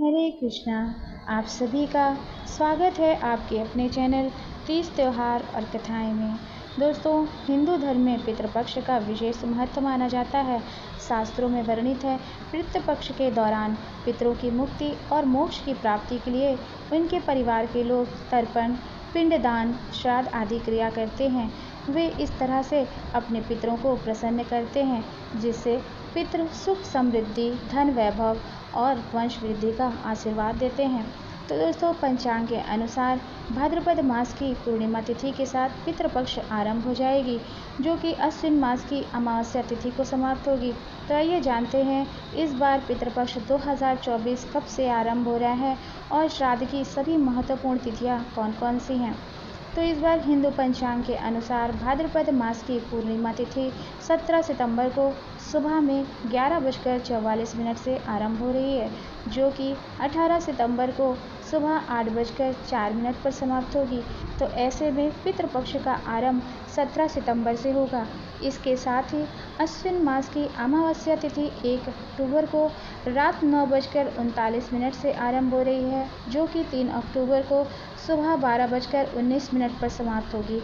हरे कृष्णा। आप सभी का स्वागत है आपके अपने चैनल तीज त्योहार और कथाएं में। दोस्तों, हिंदू धर्म में पितृपक्ष का विशेष महत्व माना जाता है। शास्त्रों में वर्णित है, पितृपक्ष के दौरान पितरों की मुक्ति और मोक्ष की प्राप्ति के लिए उनके परिवार के लोग तर्पण, पिंडदान, श्राद्ध आदि क्रिया करते हैं। वे इस तरह से अपने पितरों को प्रसन्न करते हैं, जिससे पितृ सुख समृद्धि, धन वैभव और वंश वृद्धि का आशीर्वाद देते हैं। तो दोस्तों, पंचांग के अनुसार भाद्रपद मास की पूर्णिमा तिथि के साथ पितृपक्ष आरंभ हो जाएगी, जो कि अश्विन मास की अमावस्या तिथि को समाप्त होगी। तो आइए जानते हैं इस बार पितृपक्ष 2024 कब से आरंभ हो रहा है और श्राद्ध की सभी महत्वपूर्ण तिथियां कौन कौन सी हैं। तो इस बार हिंदू पंचांग के अनुसार भाद्रपद मास की पूर्णिमा तिथि 17 सितंबर को सुबह में 11:44 से आरंभ हो रही है, जो कि 18 सितंबर को सुबह 8:04 पर समाप्त होगी। तो ऐसे में पितृपक्ष का आरंभ 17 सितंबर से होगा। इसके साथ ही अश्विन मास की अमावस्या तिथि 1 अक्टूबर को रात 9:39 से आरंभ हो रही है, जो कि 3 अक्टूबर को सुबह 12:19 पर समाप्त होगी।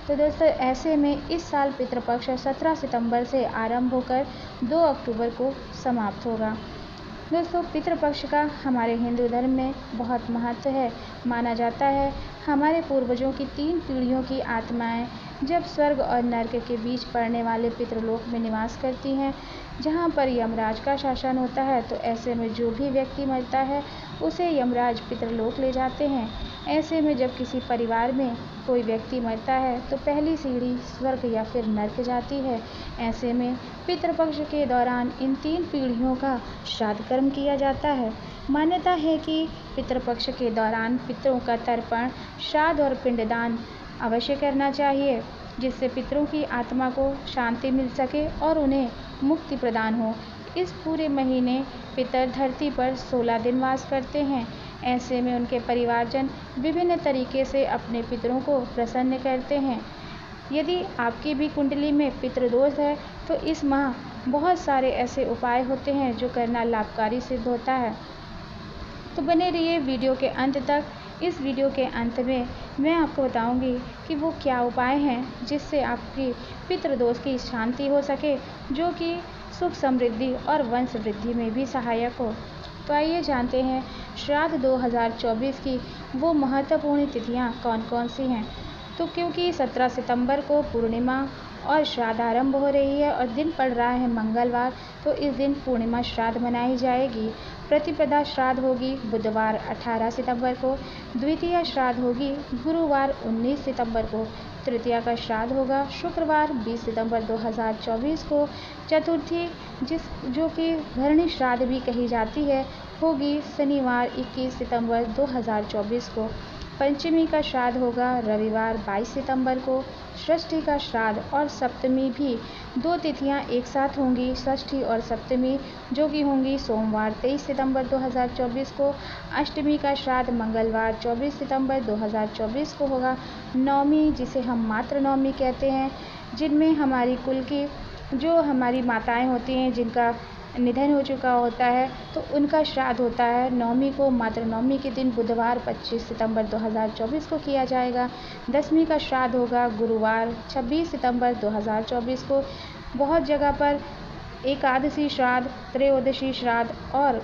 तो दोस्तों, ऐसे में इस साल पितृपक्ष 17 सितंबर से आरंभ होकर 2 अक्टूबर को समाप्त होगा। दोस्तों, पितृपक्ष का हमारे हिंदू धर्म में बहुत महत्व है। माना जाता है हमारे पूर्वजों की 3 पीढ़ियों की आत्माएं जब स्वर्ग और नर्क के बीच पड़ने वाले पितृलोक में निवास करती हैं, जहां पर यमराज का शासन होता है। तो ऐसे में जो भी व्यक्ति मरता है उसे यमराज पितृलोक ले जाते हैं। ऐसे में जब किसी परिवार में कोई व्यक्ति मरता है तो पहली सीढ़ी स्वर्ग या फिर नर्क जाती है। ऐसे में पितृपक्ष के दौरान इन 3 पीढ़ियों का श्राद्ध कर्म किया जाता है। मान्यता है कि पितृपक्ष के दौरान पितरों का तर्पण, श्राद्ध और पिंडदान अवश्य करना चाहिए, जिससे पितरों की आत्मा को शांति मिल सके और उन्हें मुक्ति प्रदान हो। इस पूरे महीने पितर धरती पर 16 दिन वास करते हैं। ऐसे में उनके परिवारजन विभिन्न तरीके से अपने पितरों को प्रसन्न करते हैं। यदि आपकी भी कुंडली में पितृदोष है तो इस माह बहुत सारे ऐसे उपाय होते हैं जो करना लाभकारी सिद्ध होता है। तो बने रहिए वीडियो के अंत तक। इस वीडियो के अंत में मैं आपको बताऊंगी कि वो क्या उपाय हैं जिससे आपकी पितृदोष की शांति हो सके, जो कि सुख समृद्धि और वंश वृद्धि में भी सहायक हो। तो आइए जानते हैं श्राद्ध 2024 की वो महत्वपूर्ण तिथियां कौन कौन सी हैं। तो क्योंकि 17 सितंबर को पूर्णिमा और श्राद्ध आरंभ हो रही है और दिन पड़ रहा है मंगलवार, तो इस दिन पूर्णिमा श्राद्ध मनाई जाएगी। प्रतिपदा श्राद्ध होगी बुधवार 18 सितंबर को, द्वितीय श्राद्ध होगी गुरुवार 19 सितंबर को, तृतीया का श्राद्ध होगा शुक्रवार 20 सितंबर 2024 को, चतुर्थी जो कि भरणी श्राद्ध भी कही जाती है होगी शनिवार 21 सितंबर 2024 को, पंचमी का श्राद्ध होगा रविवार 22 सितंबर को, षष्ठी का श्राद्ध और सप्तमी भी 2 तिथियां एक साथ होंगी, षष्ठी और सप्तमी, जो कि होंगी सोमवार 23 सितंबर 2024 को, अष्टमी का श्राद्ध मंगलवार 24 सितंबर 2024 को होगा, नवमी जिसे हम मातृ नवमी कहते हैं, जिनमें हमारी कुल की जो हमारी माताएं होती हैं जिनका निधन हो चुका होता है तो उनका श्राद्ध होता है नवमी को। मातृ नवमी के दिन बुधवार 25 सितंबर 2024 को किया जाएगा। दसवीं का श्राद्ध होगा गुरुवार 26 सितंबर 2024 को। बहुत जगह पर एकादशी श्राद्ध, त्रयोदशी श्राद्ध और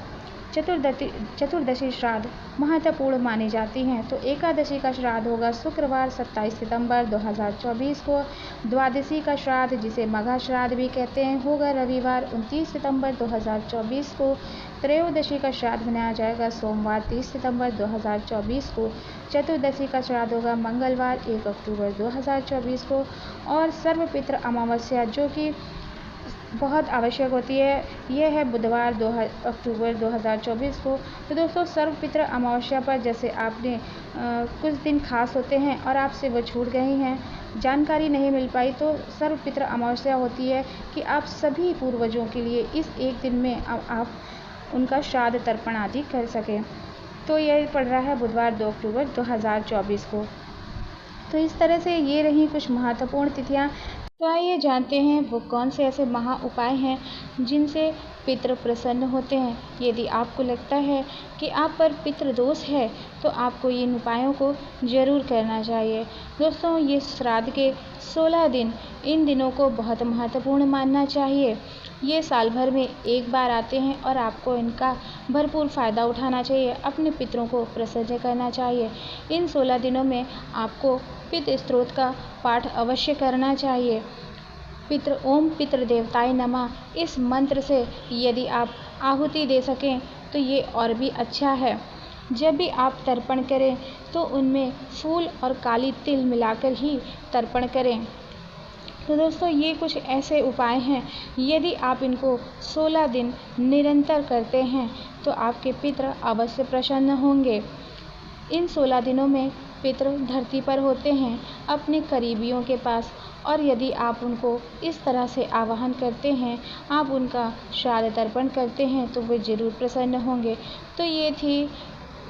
चतुर्दशी श्राद्ध महत्वपूर्ण मानी जाती हैं। तो एकादशी का श्राद्ध होगा शुक्रवार 27 सितंबर 2024 को। द्वादशी का श्राद्ध, जिसे मघा श्राद्ध भी कहते हैं, होगा रविवार 29 सितंबर 2024 को। त्रयोदशी का श्राद्ध मनाया जाएगा सोमवार 30 सितंबर 2024 को। चतुर्दशी का श्राद्ध होगा मंगलवार 1 अक्टूबर 2024 को। और सर्वपितृ अमावस्या, जो कि बहुत आवश्यक होती है, यह है बुधवार 2 अक्टूबर 2024 को। तो दोस्तों, सर्वपितृ अमावस्या पर जैसे आपने कुछ दिन खास होते हैं और आपसे वो छूट गए हैं, जानकारी नहीं मिल पाई, तो सर्वपितृ अमावस्या होती है कि आप सभी पूर्वजों के लिए इस एक दिन में आप उनका श्राद्ध तर्पण आदि कर सकें। तो यह पड़ रहा है बुधवार 2 अक्टूबर 2024 को। तो इस तरह से ये रही कुछ महत्वपूर्ण तिथियां। तो आइए जानते हैं वो कौन से ऐसे महा उपाय हैं जिनसे पितृ प्रसन्न होते हैं। यदि आपको लगता है कि आप पर पितृ दोष है तो आपको इन उपायों को ज़रूर करना चाहिए। दोस्तों, ये श्राद्ध के 16 दिन, इन दिनों को बहुत महत्वपूर्ण मानना चाहिए। ये साल भर में एक बार आते हैं और आपको इनका भरपूर फ़ायदा उठाना चाहिए। अपने पितरों को प्रसन्न करना चाहिए। इन 16 दिनों में आपको पितृ स्तोत्र का पाठ अवश्य करना चाहिए। ओम पितृ देवताय नमः, इस मंत्र से यदि आप आहुति दे सकें तो ये और भी अच्छा है। जब भी आप तर्पण करें तो उनमें फूल और काली तिल मिलाकर ही तर्पण करें। तो दोस्तों, ये कुछ ऐसे उपाय हैं, यदि आप इनको 16 दिन निरंतर करते हैं तो आपके पितृ अवश्य प्रसन्न होंगे। इन 16 दिनों में पितृ धरती पर होते हैं अपने करीबियों के पास, और यदि आप उनको इस तरह से आवाहन करते हैं, आप उनका श्राद्ध तर्पण करते हैं तो वे ज़रूर प्रसन्न होंगे। तो ये थी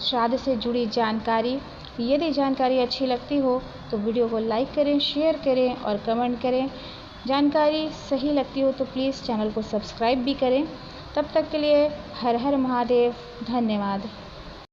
श्राद्ध से जुड़ी जानकारी। यदि जानकारी अच्छी लगती हो तो वीडियो को लाइक करें, शेयर करें और कमेंट करें। जानकारी सही लगती हो तो प्लीज़ चैनल को सब्सक्राइब भी करें। तब तक के लिए हर हर महादेव, धन्यवाद।